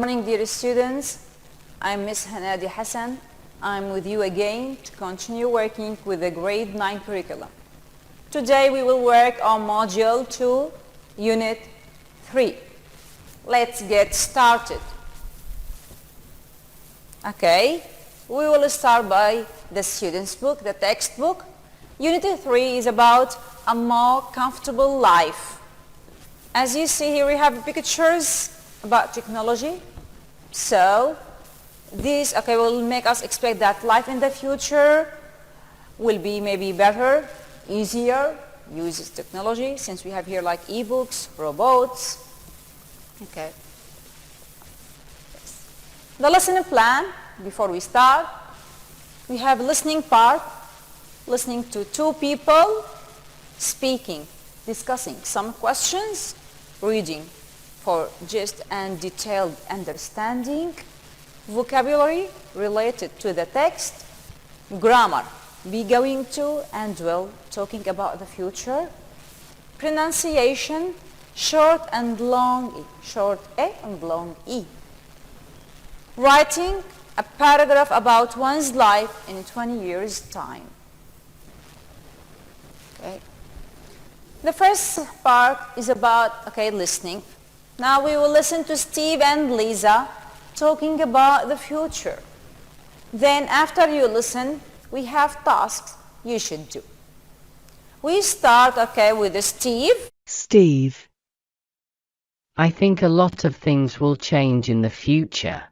Morning, dear students. I'm Miss Hanadi Hassan. I'm with you again to continue working with the grade 9 curriculum. Today we will work on module 2, unit 3. Let's get started. Okay, we will start by the student's book, the textbook. Unit 3 is about a more comfortable life. As you see here, we have pictures about technology. So this will make us expect that life in the future will be maybe better, easier, uses technology, since we have here like e-books, robots. Okay. Yes. The lesson plan, before we start, we have listening part, listening to two people speaking, discussing some questions, reading for gist and detailed understanding, vocabulary related to the text, grammar, be going to and will, talking about the future, pronunciation, short and long E, short A and long E, writing a paragraph about one's life in 20 years' time. Okay. The first part is about, listening. Now we will listen to Steve and Lisa talking about the future. Then after you listen, we have tasks you should do. We start, with Steve. Steve, I think a lot of things will change in the future.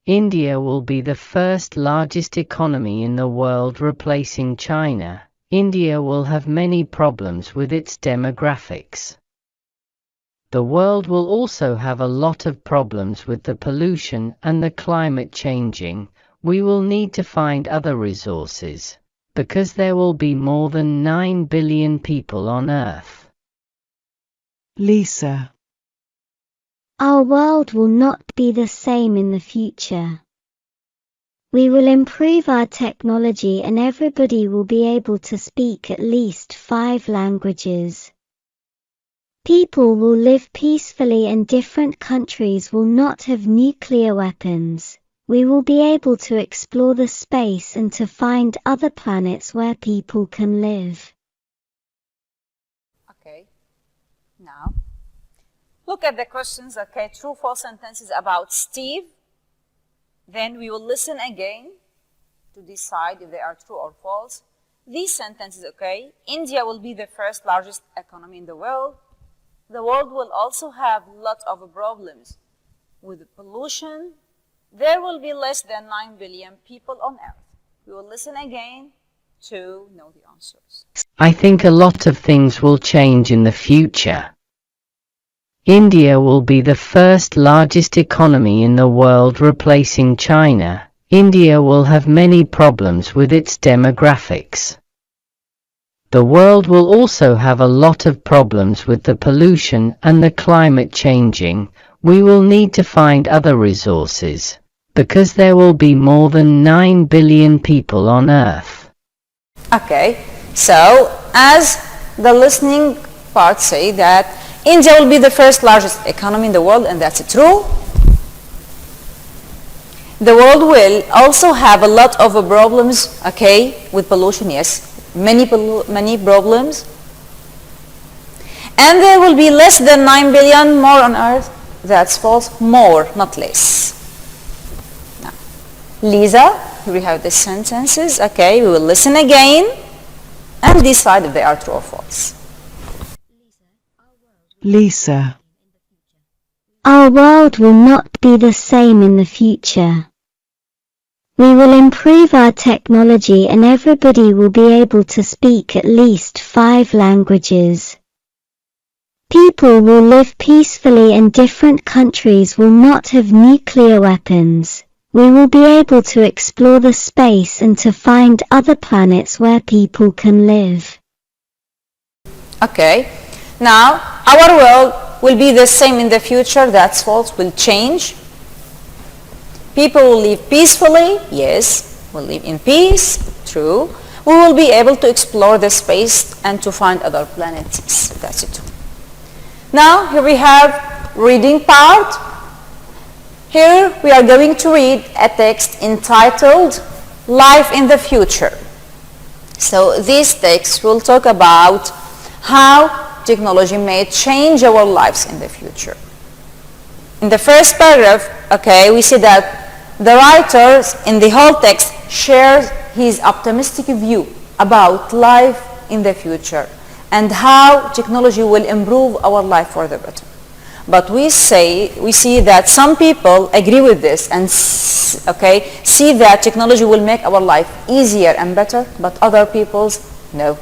India will be the first largest economy in the world, replacing China. India will have many problems with its demographics. The world will also have a lot of problems with the pollution and the climate changing. We will need to find other resources, because there will be more than 9 billion people on Earth. Lisa, our world will not be the same in the future. We will improve our technology and everybody will be able to speak at least 5 languages. People will live peacefully and different countries will not have nuclear weapons. We will be able to explore the space and to find other planets where people can live. Okay, now look at the questions, true, false sentences about Steve. Then we will listen again to decide if they are true or false. These sentences, India will be the first largest economy in the world. The world will also have lots of problems with pollution. There will be less than 9 billion people on Earth. We will listen again to know the answers. I think a lot of things will change in the future. India will be the first largest economy in the world, replacing China. India will have many problems with its demographics. The world will also have a lot of problems with the pollution and the climate changing. We will need to find other resources, because there will be more than 9 billion people on Earth. So as the listening part say that India will be the first largest economy in the world, and that's true. The world will also have a lot of problems, with pollution, yes. Many problems. And there will be less than 9 billion more on Earth. That's false. More, not less. Now, Lisa, we have the sentences. We will listen again and decide if they are true or false. Lisa, our world will not be the same in the future. We will improve our technology and everybody will be able to speak at least 5 languages. People will live peacefully and different countries will not have nuclear weapons. We will be able to explore the space and to find other planets where people can live. Now, our world will be the same in the future. That's false. Will change. People will live peacefully. Yes, will live in peace. True. We will be able to explore the space and to find other planets. That's it. Now, here we have reading part. Here we are going to read a text entitled Life in the Future. So this text will talk about how technology may change our lives in the future. In the first paragraph, okay, we see that the writer in the whole text shares his optimistic view about life in the future and how technology will improve our life for the better. But we see that some people agree with this and see that technology will make our life easier and better, but other people, no.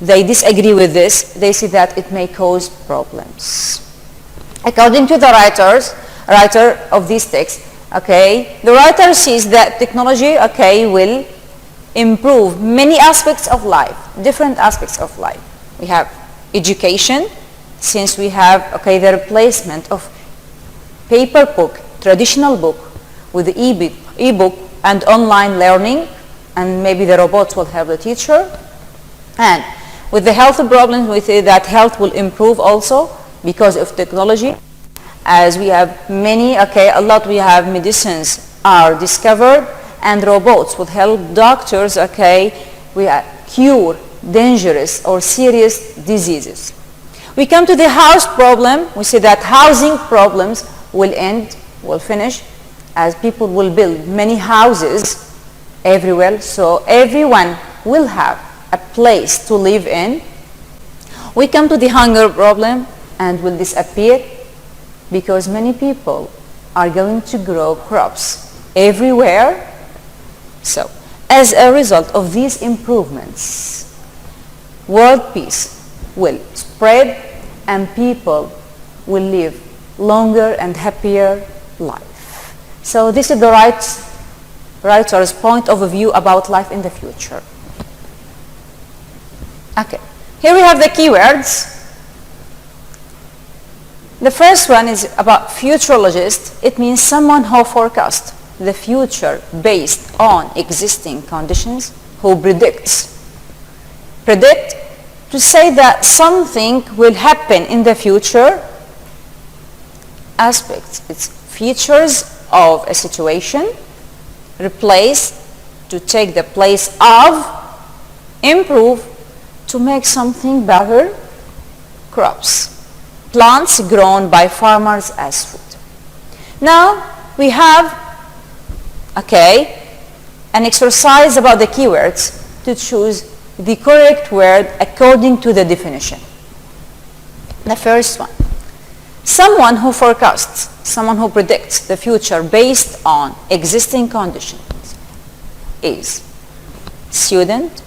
They disagree with this. They see that it may cause problems. According to the writer of this text, the writer sees that technology, will improve many aspects of life, different aspects of life. We have education, since we have the replacement of paper book, traditional book, with the e-book and online learning, and maybe the robots will help the teacher. And with the health problems, we say that health will improve also because of technology, as we have many, we have medicines are discovered, and robots will help doctors, we cure dangerous or serious diseases. We come to the house problem. We see that housing problems will end, will finish, as people will build many houses everywhere, so everyone will have a place to live in. We come to the hunger problem and will disappear because many people are going to grow crops everywhere. So, as a result of these improvements, world peace will spread and people will live longer and happier life. So this is the writer's point of view about life in the future. Here we have the keywords. The first one is about futurologist. It means someone who forecasts the future based on existing conditions, who predicts. Predict, to say that something will happen in the future. Aspects, it's features of a situation. Replace, to take the place of. Improve, to make something better. Crops, plants grown by farmers as food. Now we have an exercise about the keywords to choose the correct word according to the definition. The first one, someone who forecasts, someone who predicts the future based on existing conditions, is student,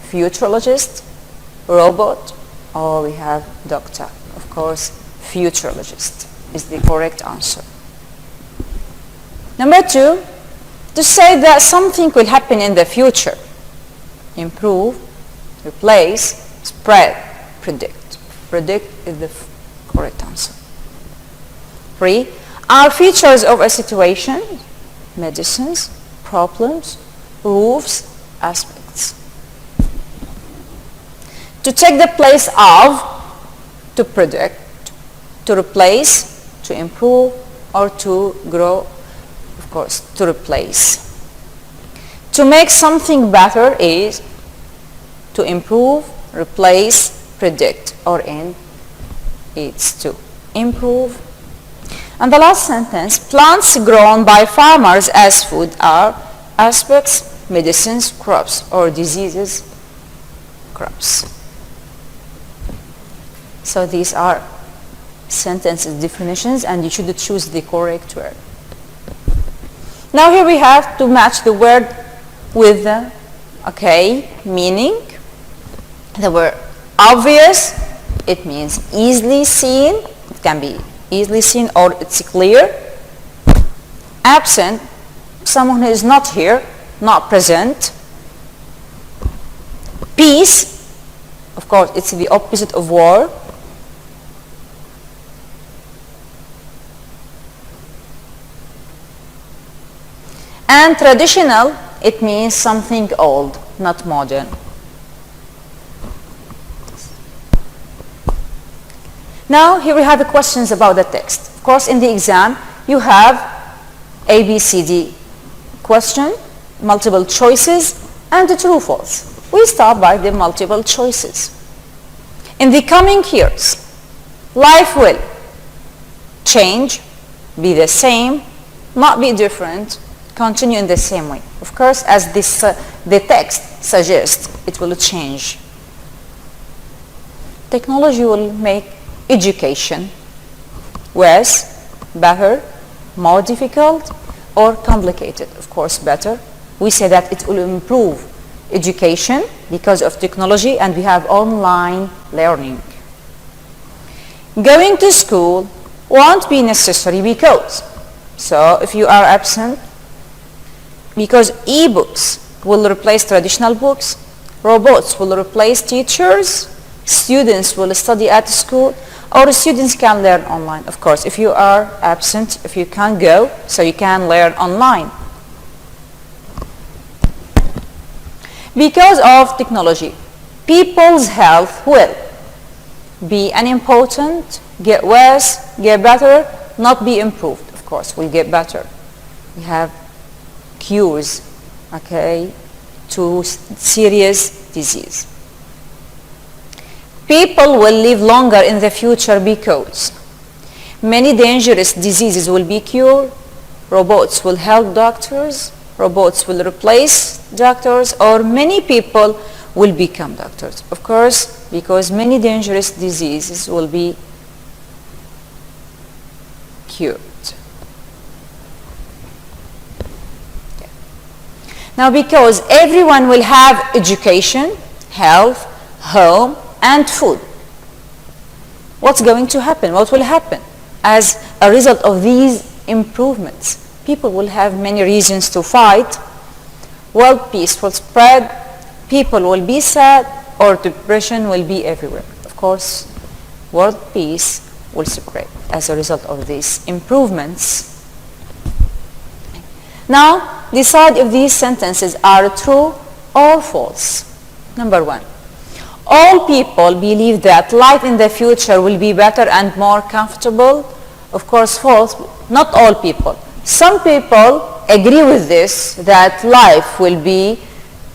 futurologist, robot, or we have doctor. Of course, futurologist is the correct answer. Number two, to say that something will happen in the future. Improve, replace, spread, predict. Predict is the correct answer. 3 are features of a situation, medicines, problems, roofs, aspects. To take the place of, to predict, to replace, to improve, or to grow, of course, to replace. To make something better is to improve, replace, predict, or end. It's to improve. And the last sentence, plants grown by farmers as food are aspects, medicines, crops, or diseases, crops. So these are sentences definitions, and you should choose the correct word. Now here we have to match the word with the meaning. The word obvious, it means easily seen. It can be easily seen or it's clear. Absent, someone who is not here, not present. Peace, of course, it's the opposite of war. And traditional, it means something old, not modern. Now, here we have the questions about the text. Of course, in the exam, you have ABCD question, multiple choices, and true false. We start by the multiple choices. In the coming years, life will change, be the same, not be different, continue in the same way. Of course, as the text suggests, it will change. Technology will make education worse, better, more difficult, or complicated. Of course, better. We say that it will improve education because of technology, and we have online learning. Going to school won't be necessary because, so if you are absent, because e-books will replace traditional books, robots will replace teachers, students will study at school, or students can learn online. Of course, if you are absent, if you can't go, so you can learn online. Because of technology, people's health will be unimportant, get worse, get better, not be improved. Of course, will get better. We have cures, okay, to serious disease. People will live longer in the future because many dangerous diseases will be cured, robots will help doctors, robots will replace doctors, or many people will become doctors. Of course, because many dangerous diseases will be cured. Now, because everyone will have education, health, home, and food, what's going to happen? What will happen? As a result of these improvements, people will have many reasons to fight, world peace will spread, people will be sad, or depression will be everywhere. Of course, world peace will spread as a result of these improvements. Now, decide if these sentences are true or false. Number 1. All people believe that life in the future will be better and more comfortable. Of course, false. Not all people. Some people agree with this, that life will be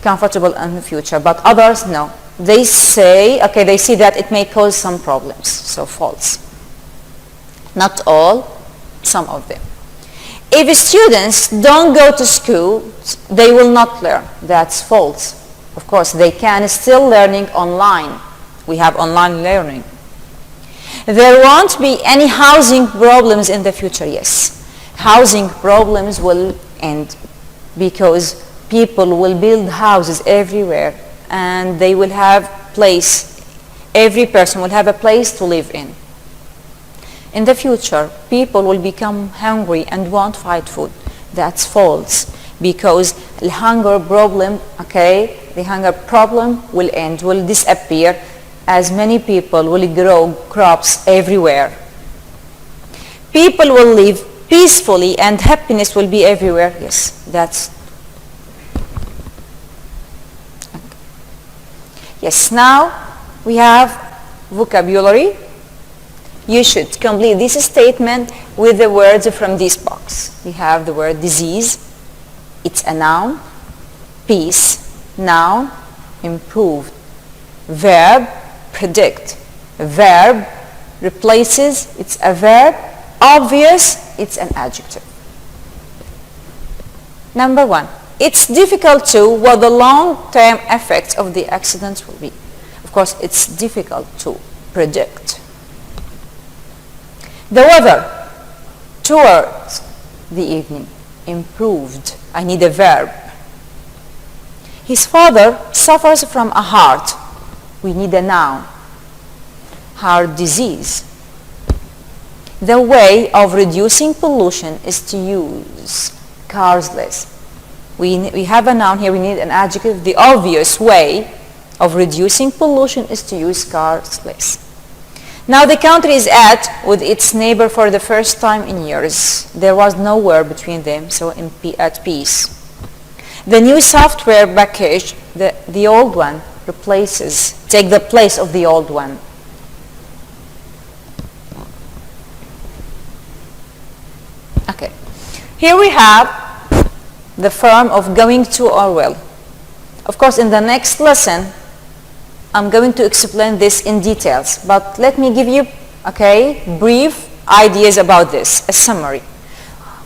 comfortable in the future, but others no. They say, okay, they see that it may cause some problems. So false. Not all, some of them. If students don't go to school, they will not learn. That's false. Of course, they can still learning online. We have online learning. There won't be any housing problems in the future. Yes, housing problems will end because people will build houses everywhere and they will have place. Every person will have a place to live in. In the future, people will become hungry and won't find food. That's false because the hunger problem, okay, the hunger problem will end, will disappear as many people will grow crops everywhere. People will live peacefully and happiness will be everywhere. Yes, that's okay. Yes, now we have vocabulary. You should complete this statement with the words from this box. We have the word disease. It's a noun. Peace, noun. Improved, verb. Predict, verb. Replaces, it's a verb. Obvious, it's an adjective. Number 1, it's difficult to what the long-term effects of the accident will be. Of course, it's difficult to predict. The weather towards the evening, improved. I need a verb. His father suffers from a heart. We need a noun. Heart disease. The way of reducing pollution is to use cars less. We have a noun here, we need an adjective. The obvious way of reducing pollution is to use cars less. Now the country is at with its neighbor for the first time in years. There was no war between them, so at peace. The new software package, the old one, take the place of the old one. Here we have the form of going to or will. Of course, in the next lesson, I'm going to explain this in details, but let me give you, brief ideas about this, a summary.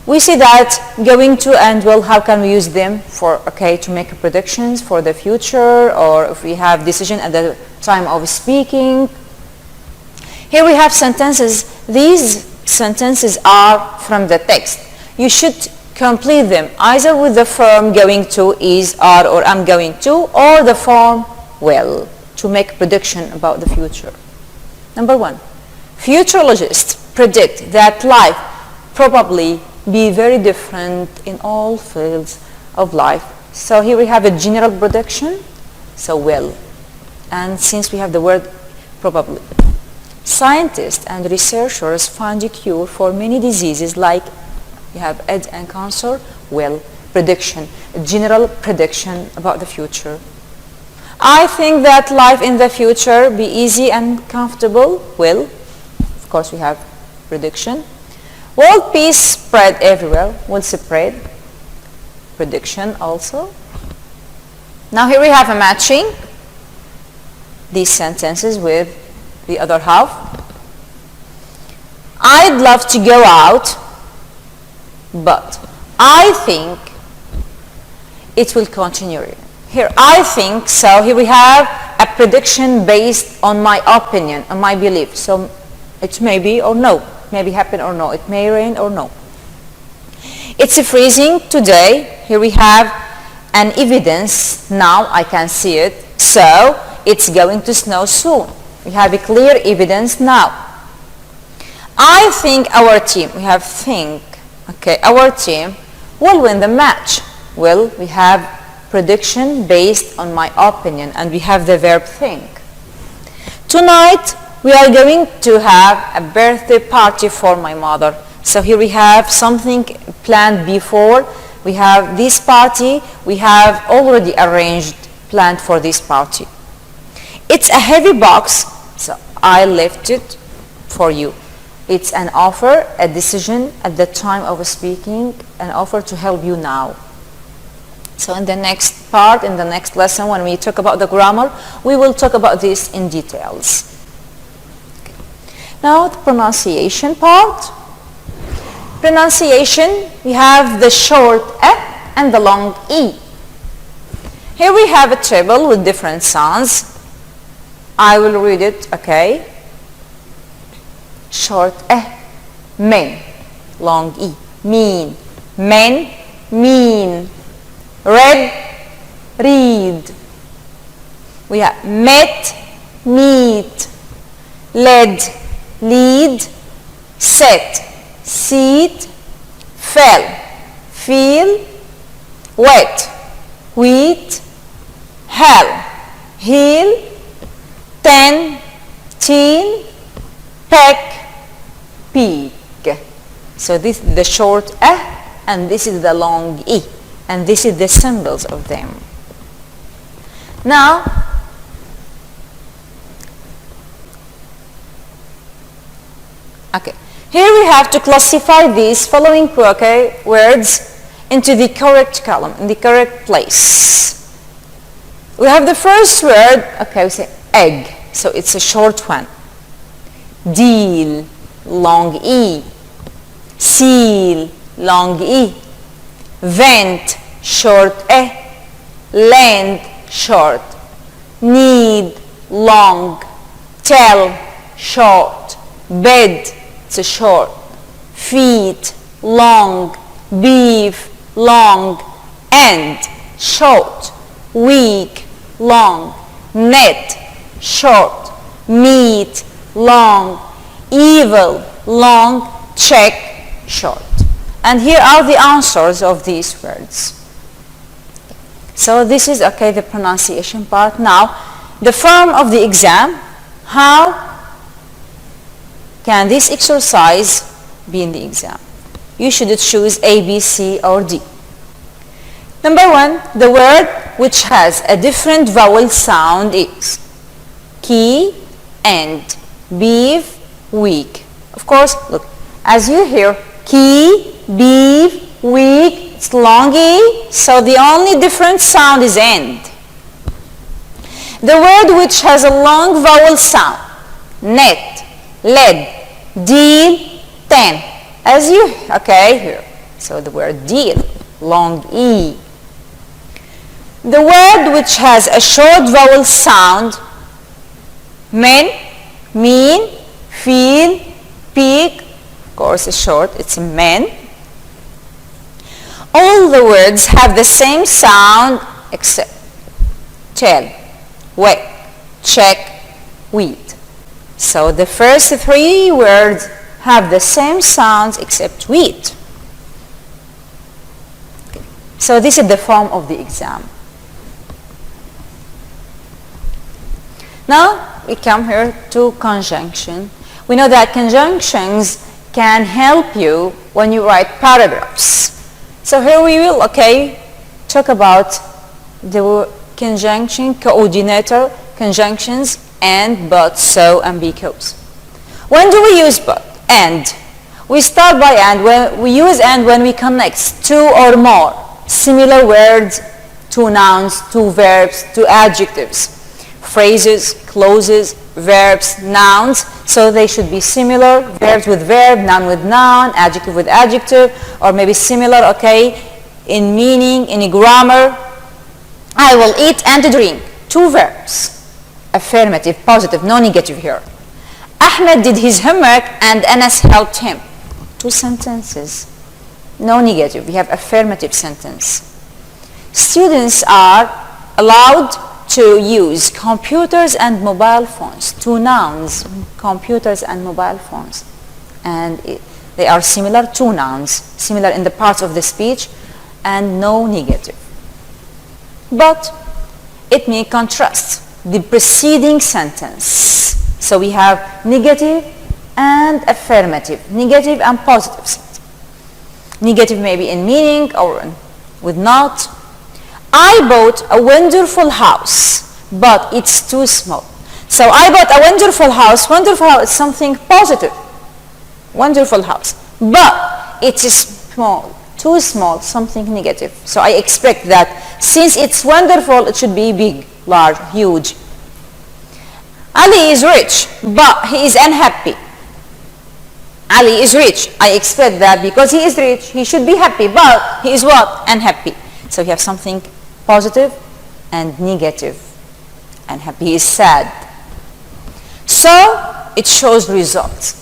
We see that going to and will, how can we use them for, to make predictions for the future, or if we have decision at the time of speaking. Here we have sentences. These sentences are from the text. You should complete them either with the form going to, is, are, or am going to, or the form will, to make prediction about the future. Number 1, futurologists predict that life probably be very different in all fields of life. So here we have a general prediction, so will. And since we have the word probably. Scientists and researchers find a cure for many diseases like you have AIDS and cancer, will, prediction, a general prediction about the future. I think that life in the future be easy and comfortable, will. Of course we have prediction. World peace spread everywhere, will spread, prediction also. Now here we have a matching these sentences with the other half. I'd love to go out, but I think it will continue. Here I think, so here we have a prediction based on my opinion, on my belief. So it may be or no, maybe happen or no, it may rain or no. It's freezing today. Here we have an evidence, now I can see it, so it's going to snow soon. We have a clear evidence now. I think our team, we have think, our team will win the match. Well, we have prediction based on my opinion, and we have the verb think. Tonight we are going to have a birthday party for my mother. So here we have something planned before. We have this party, we have already arranged, planned for this party. It's a heavy box, so I left it for you. It's an offer, a decision at the time of speaking, an offer to help you now. So in the next part, in the next lesson, when we talk about the grammar, we will talk about this in details. Now the pronunciation part. Pronunciation, we have the short E and the long E. Here we have a table with different sounds. I will read it, Short E, men, long E, mean, men, mean, read, read. We have met, meet, led, lead, set, seat, fell, feel, wet, wheat, hell, heel, ten, teen, peck, peak. So this is the short E and this is the long E, and this is the symbols of them. Now here we have to classify these following words into the correct column, in the correct place. We have the first word, we say egg, so it's a short one. Deal, long E. Seal, long E. Vent, short E. Lend, short. Need, long. Tell, short. Bed, it's a short. Feet, long. Beef, long. End, short. Week, long. Net, short. Meat, long. Evil, long. Check, short. And here are the answers of these words. So this is the pronunciation part. Now the form of the exam. How can this exercise be in the exam? You should choose A, B, C, or D. Number 1, the word which has a different vowel sound is key, end, beef, week. Of course, look, as you hear, key, beef, It's long E, so the only different sound is end. The word which has a long vowel sound, net, lead, deal, ten. As you, okay, here. So the word deal, long E. The word which has a short vowel sound, men, mean, feel, peak, of course it's short, it's men. All the words have the same sound except tell, wet, check, weed. So the first three words have the same sounds except weed. So this is the form of the exam. Now we come here to conjunction. We know that conjunctions can help you when you write paragraphs. So here we will, talk about the conjunction, coordinator, conjunctions, and, but, so, and because. When do we use but? And. We start by and. When we use and when we connect two or more similar words, two nouns, two verbs, two adjectives, phrases, clauses, verbs, nouns. So they should be similar, verbs with verb, noun with noun, adjective with adjective, or maybe similar, in meaning, in grammar. I will eat and drink. Two verbs. Affirmative, positive, no negative here. Ahmed did his homework and Anas helped him. Two sentences. No negative. We have affirmative sentence. Students are allowed to use computers and mobile phones. Two nouns, computers and mobile phones. And they are similar, two nouns, similar in the parts of the speech, and no negative. But it may contrast the preceding sentence. So we have negative and affirmative, negative and positive sentence. Negative maybe in meaning or with not. I bought a wonderful house, but it's too small. So I bought a wonderful house. Wonderful house is something positive. Wonderful house. But it is small, too small, something negative. So I expect that since it's wonderful, it should be big, large, huge. Ali is rich, but he is unhappy. Ali is rich. I expect that because he is rich, he should be happy, but he is what? Unhappy. So we have something positive and negative. Unhappy, he is sad. So it shows results.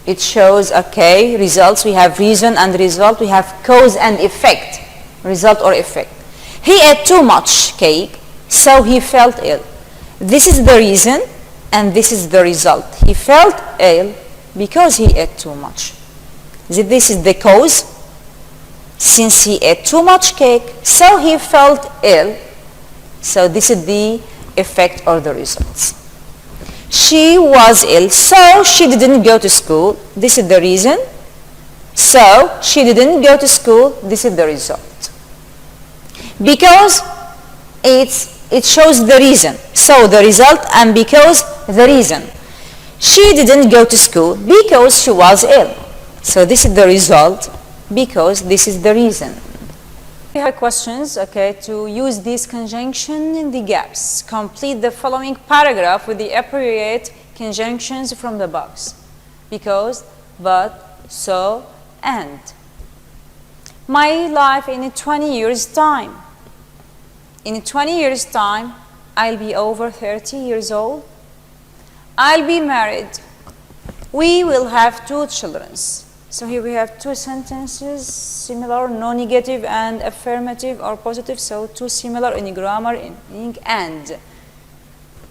It shows, results. We have reason and result. We have cause and effect, result or effect. He ate too much cake, so he felt ill. This is the reason and this is the result. He felt ill because he ate too much. This is the cause. Since he ate too much cake, so he felt ill. So this is the effect or the results. She was ill, so she didn't go to school. This is the reason. So she didn't go to school. This is the result. Because it shows the reason. So the result and because the reason. She didn't go to school because she was ill. So this is the result because this is the reason. We have questions, to use this conjunction in the gaps. Complete the following paragraph with the appropriate conjunctions from the box. Because, but, so, and. My life in 20 years' time. In 20 years' time, I'll be over 30 years old. I'll be married. We will have 2 children. So here we have 2 sentences, similar, no negative and affirmative or positive, so 2 similar in grammar, in meaning, and.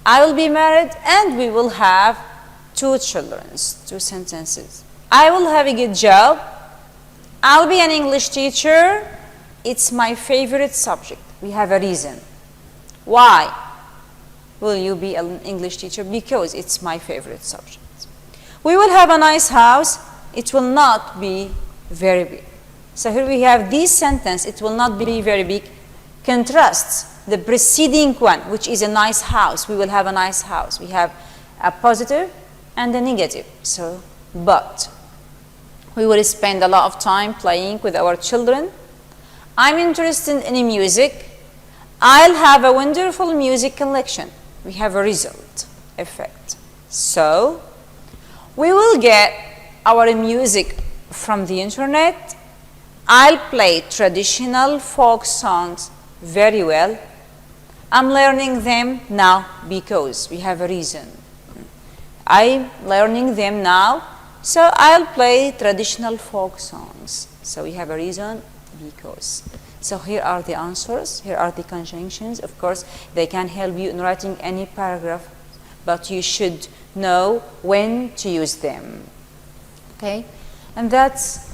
I will be married and we will have 2 children, 2 sentences. I will have a good job. I'll be an English teacher. It's my favorite subject. We have a reason. Why will you be an English teacher? Because it's my favorite subject. We will have a nice house. It will not be very big. So here we have this sentence, it will not be very big, contrasts the preceding one, which is a nice house. We will have a nice house. We have a positive and a negative. So, but we will spend a lot of time playing with our children. I'm interested in music. I'll have a wonderful music collection. We have a result effect. So we will get our music from the internet. I'll play traditional folk songs very well. I'm learning them now because we have a reason. I'm learning them now, so I'll play traditional folk songs. So we have a reason because. So here are the answers, here are the conjunctions. Of course, they can help you in writing any paragraph, but you should know when to use them. Okay, and that's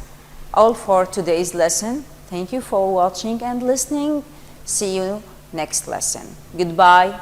all for today's lesson. Thank you for watching and listening. See you next lesson. Goodbye.